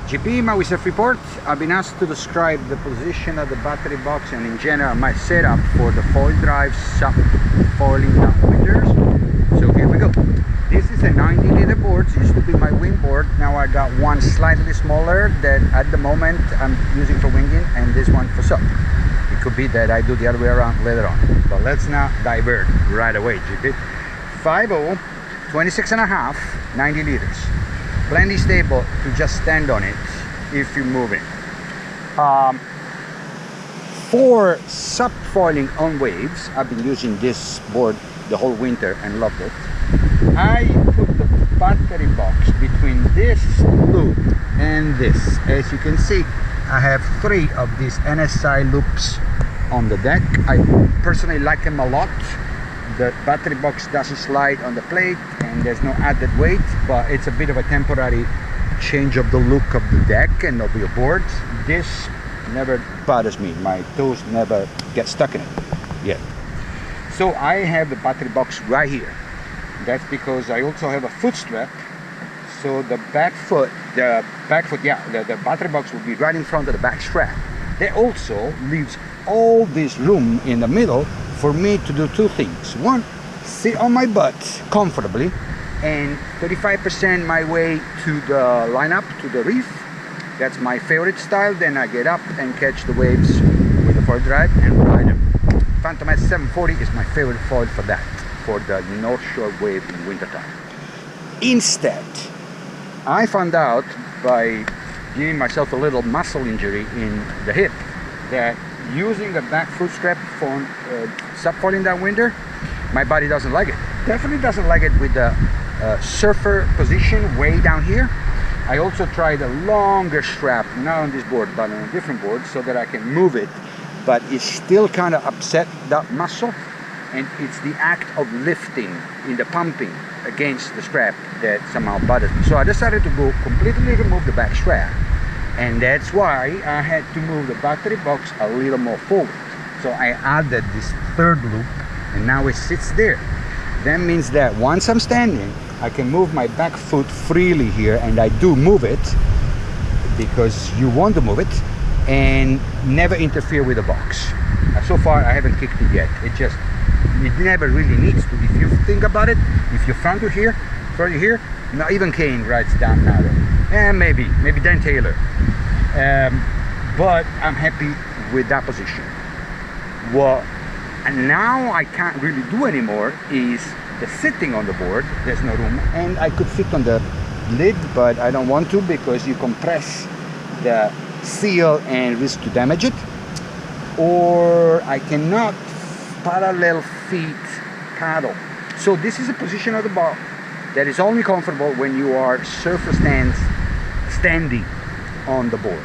GP, Maui Surf Report. I've been asked to describe the position of the battery box and in general my setup for the foil drive SUP foiling downwinders. So here we go. This is a 90-liter board. It used to be my wing board. Now I got one slightly smaller that at the moment I'm using for winging and this one for SUP. It could be that I do the other way around later on. But let's not divert right away, GP. 5.0, 26.5, 90 liters. Plenty stable to just stand on it if you're moving. For SUP foiling on waves, I've been using this board the whole winter and loved it. I put the battery box between this loop and this. As you can see, I have 3 of these NSI loops on the deck. I personally like them a lot. The battery box doesn't slide on the plate and there's no added weight, but it's a bit of a temporary change of the look of the deck and of your board. This never bothers me. My toes never get stuck in it yet. So I have the battery box right here. That's because I also have a foot strap. So the the battery box will be right in front of the back strap. That also leaves all this room in the middle for me to do 2 things. One, sit on my butt comfortably and 35% my way to the lineup, to the reef. That's my favorite style. Then I get up and catch the waves with the foil drive and ride them. Phantom S740 is my favorite foil for that, for the North Shore wave in wintertime. Instead, I found out by giving myself a little muscle injury in the hip that using the back foot strap for SUP foiling downwinder, my body doesn't like it. Definitely doesn't like it with the surfer position way down here. I also tried a longer strap, not on this board but on a different board, so that I can move it, but it still kind of upset that muscle, and it's the act of lifting in the pumping against the strap that somehow bothers me. So I decided to go completely remove the back strap, and that's why I had to move the battery box a little more forward. So I added this 3rd loop and now it sits there. That means that once I'm standing, I can move my back foot freely here, and I do move it because you want to move it, and never interfere with the box. So far I haven't kicked it yet. It never really needs to. If you think about it, if you're front to here, not even Kane rides down now there. And maybe Dan Taylor. But I'm happy with that position. What now I can't really do anymore is the sitting on the board. There's no room, and I could sit on the lid, but I don't want to because you compress the seal and risk to damage it. Or I cannot parallel feet paddle. So this is a position of the board that is only comfortable when you are surfer standing on the board.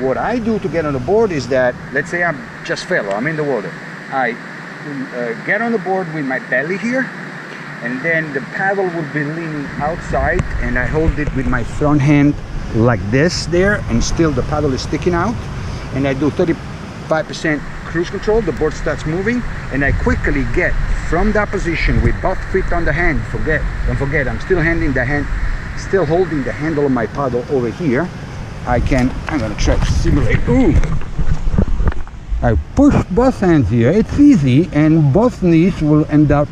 What I do to get on the board is that, let's say I'm in the water. I get on the board with my belly here, and then the paddle will be leaning outside, and I hold it with my front hand like this there, and still the paddle is sticking out, and I do 35% cruise control. The board starts moving, and I quickly get from that position with both feet on the hand. Don't forget, I'm still holding the handle of my paddle over here. I'm gonna try to simulate. Ooh! I push both hands here. It's easy, and both knees will end up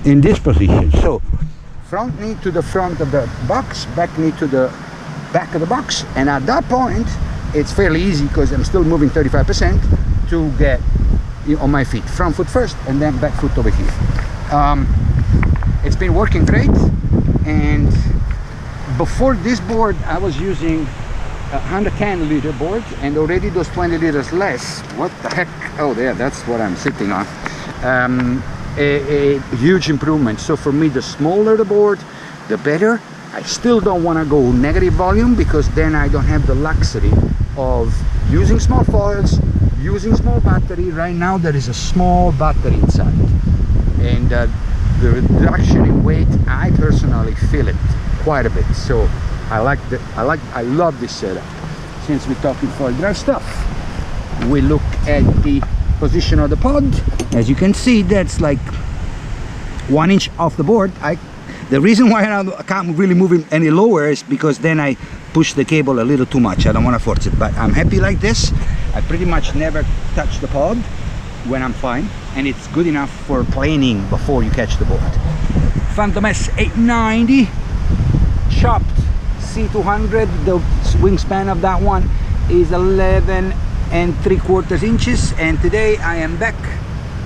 in this position. So, front knee to the front of the box, back knee to the back of the box, and at that point, it's fairly easy because I'm still moving 35% to get on my feet. Front foot first, and then back foot over here. It's been working great, and before this board, I was using 110-liter board, and already those 20 liters less. What the heck? Oh, there, that's what I'm sitting on. A huge improvement. So for me, the smaller the board, the better. I still don't want to go negative volume because then I don't have the luxury of using small foils, using small battery. Right now there is a small battery inside, and the reduction in weight, I personally feel it quite a bit. So I love this setup. Since we're talking foil drive stuff, we look at the position of the pod. As you can see, that's like 1 inch off the board. The reason why I can't really move it any lower is because then I push the cable a little too much. I don't want to force it, but I'm happy like this. I pretty much never touch the pod when I'm fine, and it's good enough for planing before you catch the board. Phantom S 890 chopped C200. The wingspan of that one is 11 3/4 inches, and today I am back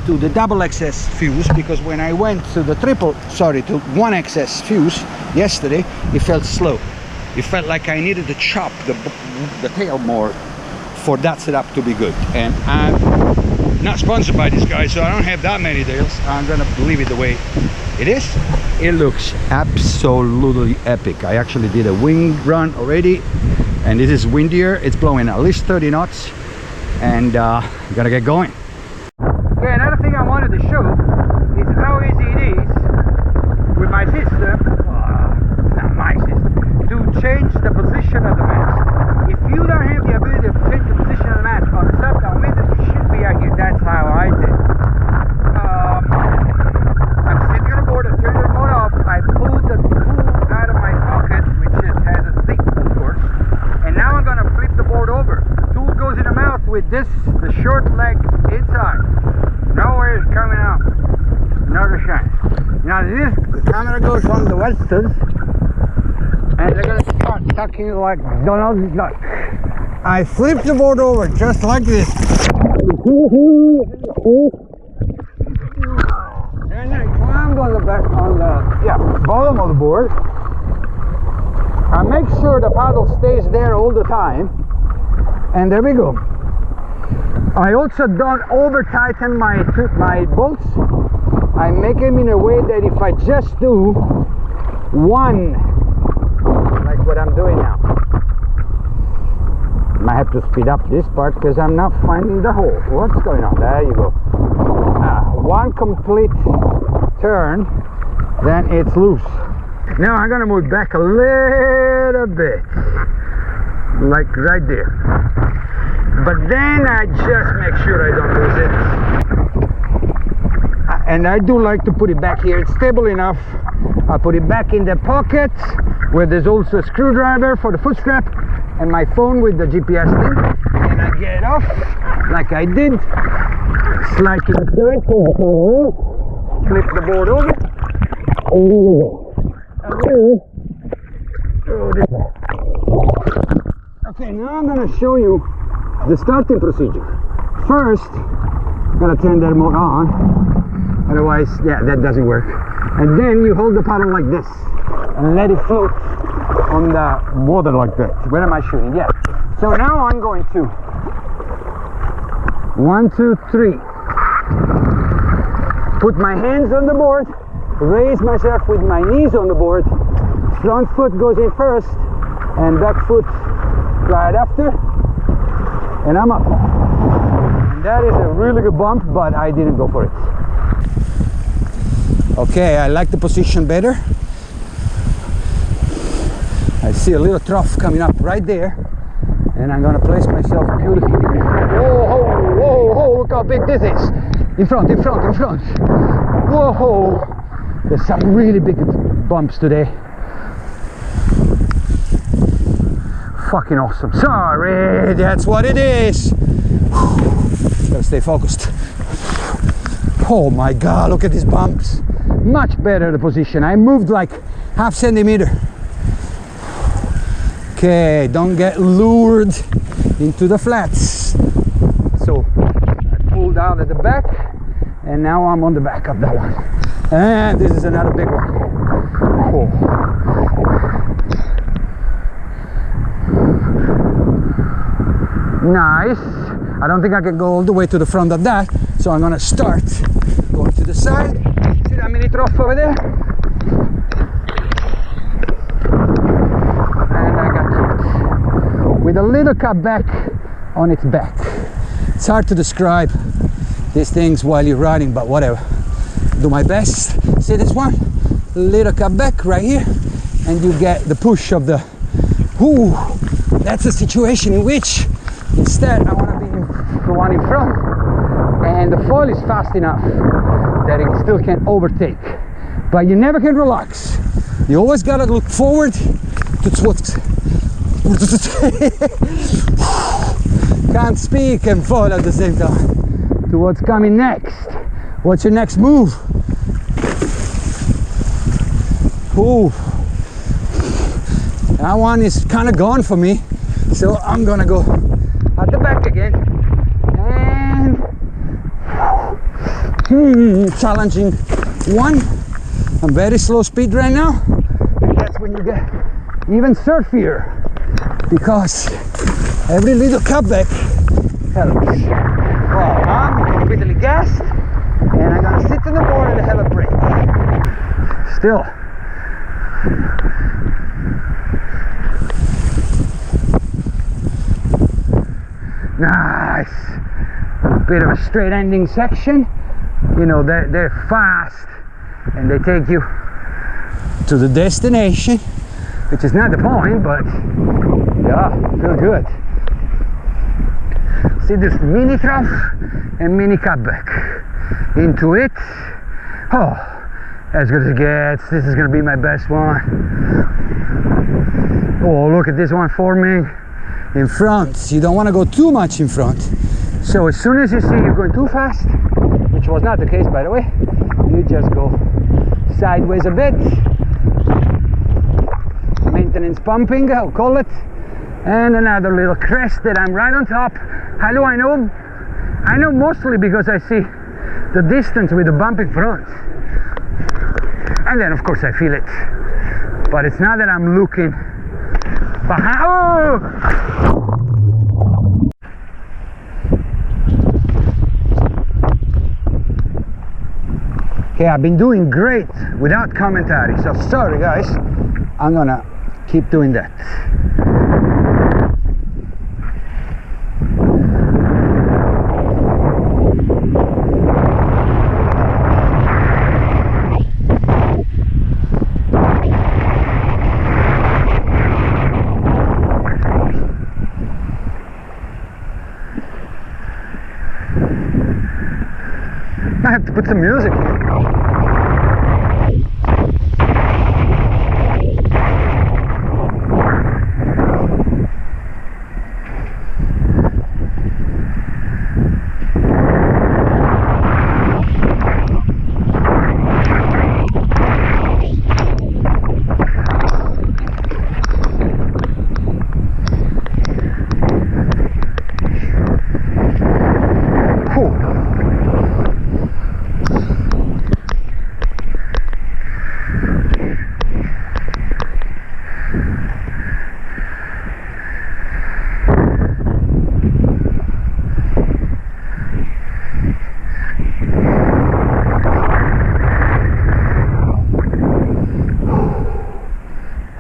to the double XS fuse, because when I went to the to 1XS fuse yesterday, it felt slow. It felt like I needed to chop the tail more for that setup to be good. And I'm not sponsored by this guy, so I don't have that many tails. I'm gonna leave it the way it is. It looks absolutely epic. I actually did a wing run already, and it is windier. It's blowing at least 30 knots, and gotta get going. Okay, another thing I wanted to show is how easy it is with my system, not my system, to change the position of the mast. If you don't have the ability to change the position of the mast on the SUP downwinder, you should be out here. That's how I did. I'm sitting on the board, I turned the remote off, I pulled the tool out of my pocket, which has a zip, of course, and now I'm going to flip the board over. Tool goes in the mouth with this, the short leg inside. Nowhere is coming out. Another shine. Now this, the camera goes on the westerns, and they're going to start tucking like Donald Duck. I flip the board over just like this. And I climb on the back, on the bottom of the board. I make sure the paddle stays there all the time, and there we go. I also don't over tighten my bolts. I make them in a way that if I just do one, like what I'm doing now, I have to speed up this part because I'm not finding the hole. What's going on? There you go. One complete turn, then it's loose. Now I'm gonna move back a little bit, like right there. But then I just make sure I don't lose it. And I do like to put it back here. It's stable enough. I put it back in the pocket where there's also a screwdriver for the foot strap and my phone with the GPS thing. And I get off like I did. Slide to the side. Flip the board over. Okay, now I'm going to show you the starting procedure. First, I'm gonna turn the remote on, otherwise, that doesn't work. And then you hold the paddle like this and let it float on the water like that. Where am I shooting? Yeah. So now I'm going to 1, 2, 3. Put my hands on the board, raise myself with my knees on the board. Front foot goes in first, and back foot right after. And I'm up. And that is a really good bump, but I didn't go for it. Okay, I like the position better. I see a little trough coming up right there, and I'm gonna place myself beautifully. Whoa, look how big this is. In front. Whoa, there's some really big bumps today. Fucking awesome. Sorry, that's what it is. Gotta stay focused. Oh my god, look at these bumps. Much better the position. I moved like half centimeter. Okay, don't get lured into the flats. So I pulled out at the back, and now I'm on the back of that one. And this is another big one. Oh. Nice. I don't think I can go all the way to the front of that, so I'm gonna start going to the side. See that mini trough over there? And I got it with a little cut back on its back. It's hard to describe these things while you're riding, but whatever. Do my best. See this one? Little cut back right here, and you get the push of the. Ooh, that's a situation in which instead I want to be the one in front, and the foil is fast enough that it still can overtake, but you never can relax. You always gotta look forward to what's can't speak and fall at the same time. To what's coming next. What's your next move? Ooh, that one is kind of gone for me, so I'm gonna go at the back again and challenging one. I'm very slow speed right now, and that's when you get even surfier, because every little cutback helps. Well, I'm completely gassed, and I'm gonna sit on the board and have a break. Still. Nice. Bit of a straight ending section. You know, they're fast and they take you to the destination, which is not the point, but yeah, feel good. See this mini trough and mini cutback into it. Oh, as good as it gets. This is gonna be my best one. Oh, look at this one forming in front. You don't want to go too much in front. So as soon as you see you're going too fast, which was not the case by the way, you just go sideways a bit. Maintenance pumping, I'll call it. And another little crest that I'm right on top. How do I know? I know mostly because I see the distance with the bump in front. And then of course I feel it. But it's not that I'm looking behind. Oh! Okay, I've been doing great without commentary, so sorry guys. I'm gonna keep doing that. I have to put some music here.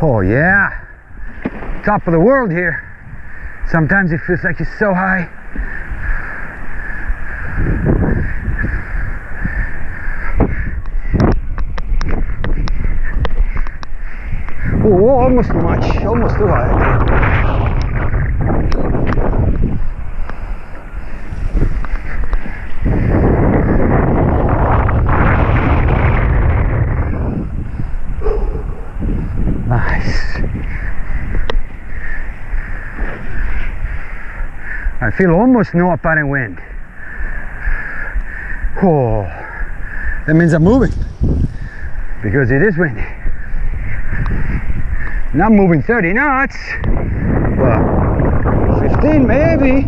Oh yeah, top of the world here. Sometimes it feels like it's so high. Oh, almost too much, almost too high, I think. Nice. I feel almost no apparent wind. Oh, that means I'm moving because it is windy. Not moving 30 knots, but 15 maybe.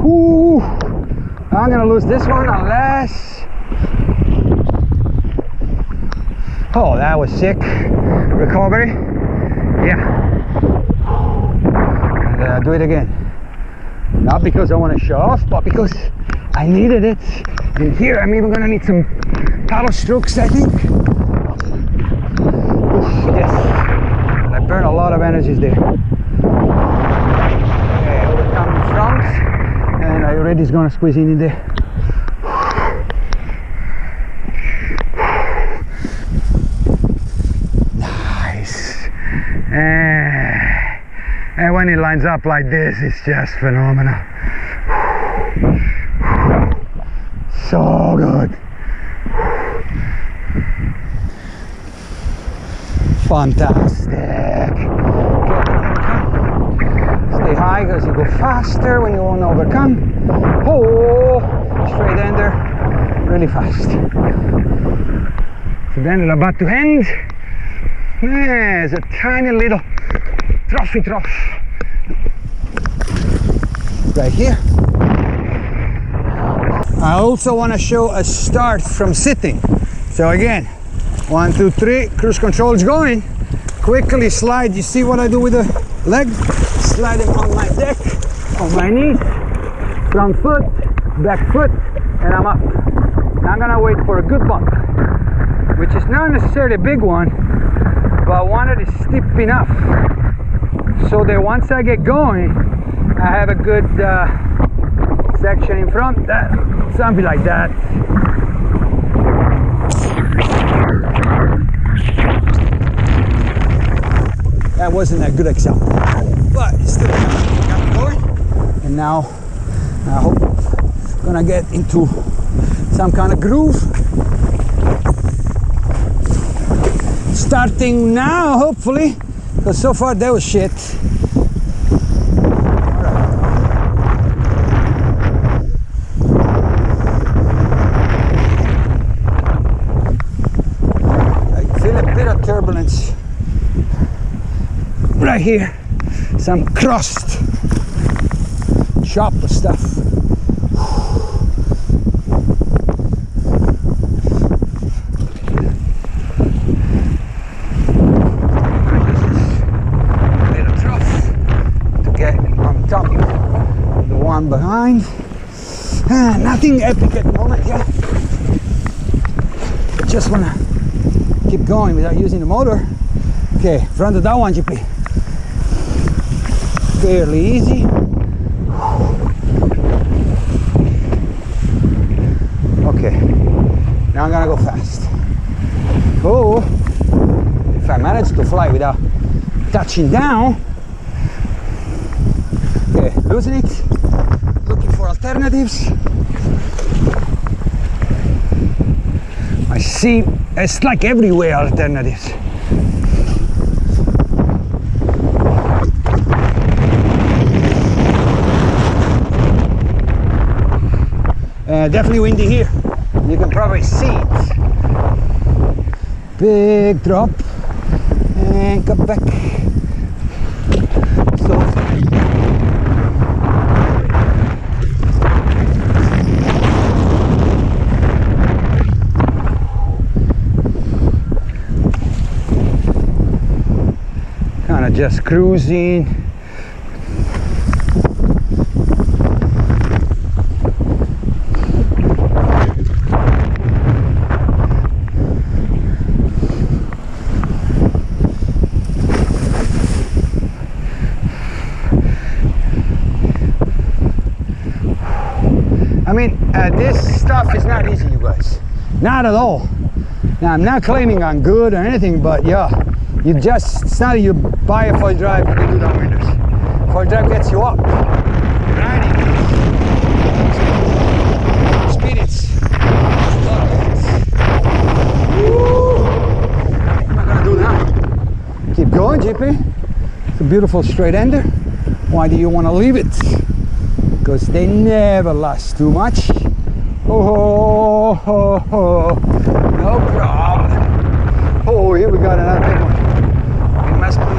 Ooh, I'm gonna lose this one unless. Oh, that was sick. Recovery. Yeah. And do it again. Not because I want to show off, but because I needed it. And here I'm even gonna need some paddle strokes, I think. Oof, yes. I burned a lot of energies there. Okay, overcome in front, and I already is gonna squeeze in there. Nice. And when it lines up like this, it's just phenomenal. So good. Fantastic. Stay high because you go faster when you want to overcome. Oh, straight ender, really fast. So then it's about to end. There's a tiny little trophy trough right here. I also want to show a start from sitting. So again, 1, 2, 3, cruise control is going. Quickly slide, you see what I do with the leg? Sliding on my deck, on my knees, front foot, back foot, and I'm up. Now I'm gonna wait for a good bump, which is not necessarily a big one, but one that is steep enough so that once I get going, I have a good section in front, something like that. That wasn't a good example, but it's still got me going. And now I hope I'm gonna get into some kind of groove. Starting now, hopefully, because so far that was shit. I feel a bit of turbulence right here, some crust, sharp stuff. Little trough to get on top of the one behind. Nothing epic at the moment yet. Just wanna keep going without using the motor. Okay, front of that one, GP. Fairly easy. Okay, now I'm gonna go fast. Oh, if I manage to fly without touching down. Okay, losing it. Looking for alternatives. I see, it's like everywhere alternatives. Definitely windy here. You can probably see it. Big drop and come back. So kind of just cruising. I mean, this stuff is not easy, you guys. Not at all. Now, I'm not claiming I'm good or anything, but yeah, it's not that you buy a foil drive, you can do downwinders. Foil drive gets you up. Grinding. Spirits. Woo! What am I gonna do now? Keep going, GP. It's a beautiful straight ender. Why do you want to leave it? Because they never last too much. Oh, oh, oh, no problem. Oh, here we got another big one. It must be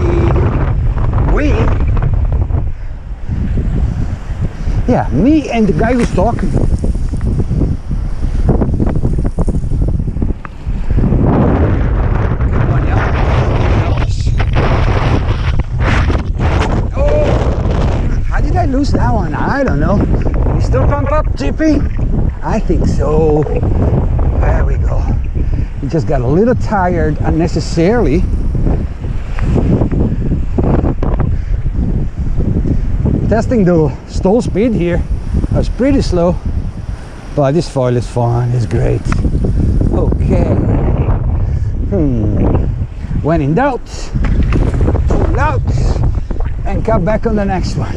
yeah, me and the guy who's talking. Oh, how did I lose that one? I don't know. You still pump up, GP? I think so. There we go. You just got a little tired unnecessarily. Testing the stall speed here. I was pretty slow, but this foil is fun. It's great. Okay. When in doubt, pull out and come back on the next one.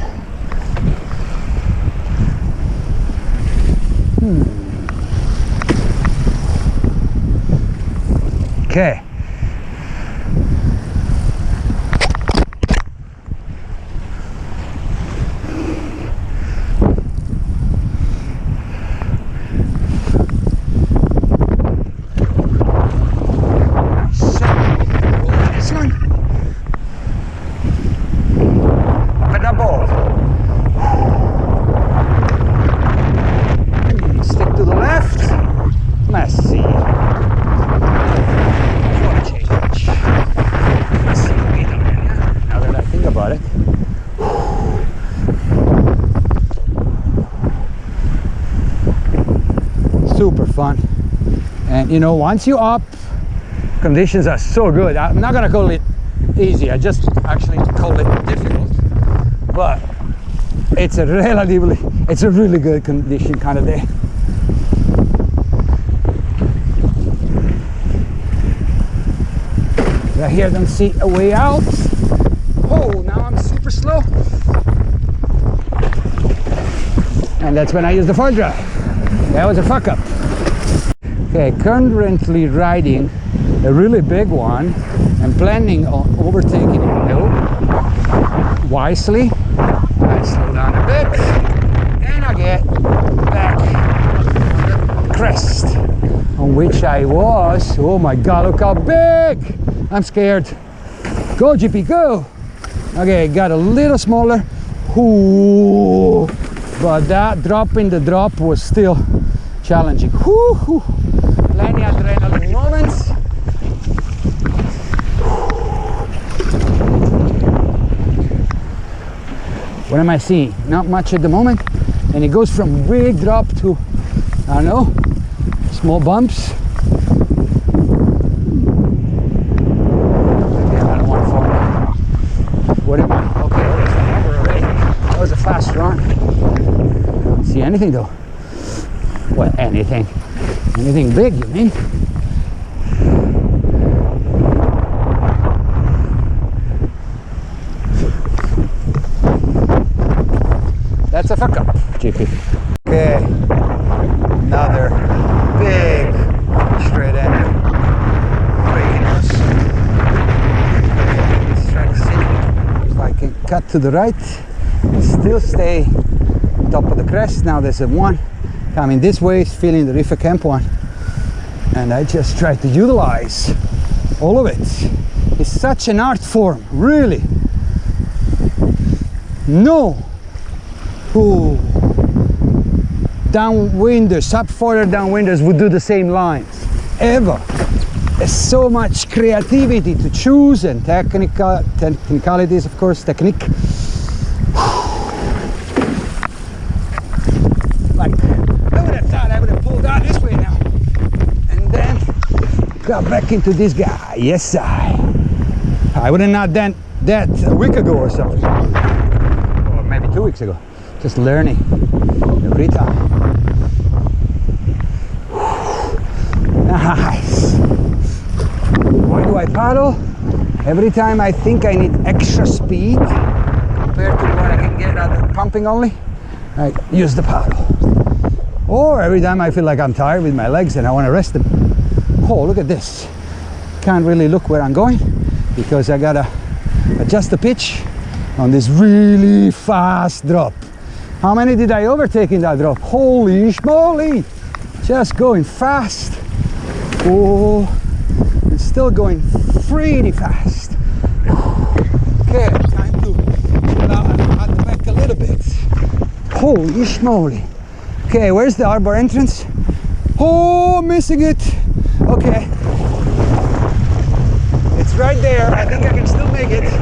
Okay. Super fun. And you know, once you up, conditions are so good. I'm not gonna call it easy, I just actually call it difficult, but it's a really good condition kind of day. Right here, don't see a way out. Oh, now I'm super slow, and that's when I use the forward drive. That was a fuck up. Okay, currently riding a really big one and planning on overtaking it. No, wisely I slow down a bit and I get back on the crest on which I was. Oh my god, look how big! I'm scared. Go GP, go! Okay, got a little smaller. Ooh, but that drop in the drop was still challenging. Whoo, plenty adrenaline moments. What am I seeing? Not much at the moment, and it goes from big drop to, I don't know, small bumps. Okay, I don't want to fall. What am I? Okay, that's the number already. That was a fast run. I don't see anything though. What, anything? Anything big, you mean? That's a fuck up, GP. Okay, another big straight ender. Breaking us. Let's try to see if I can cut to the right. Still stay on top of the crest. Now there's a one coming this way, feeling the Reefer Camp one. And I just try to utilize all of it. It's such an art form, really. No. Ooh. Downwinders, sub-forward downwinders would do the same lines, ever. There's so much creativity to choose and technicalities, of course, technique. Like, I would have thought I would have pulled out this way now. And then got back into this guy. Yes, I would have not done that a week ago or something. Or maybe 2 weeks ago. Just learning every time. Nice. Why do I paddle? Every time I think I need extra speed compared to what I can get out of pumping only, I use the paddle. Or every time I feel like I'm tired with my legs and I want to rest them. Oh, look at this. Can't really look where I'm going because I gotta adjust the pitch on this really fast drop. How many did I overtake in that drop? Holy schmoly! Just going fast. Oh, and still going pretty fast. Okay, time to chill out and add back a little bit. Holy schmoly. Okay, where's the arbor entrance? Oh, missing it. Okay. It's right there. I think I can still make it.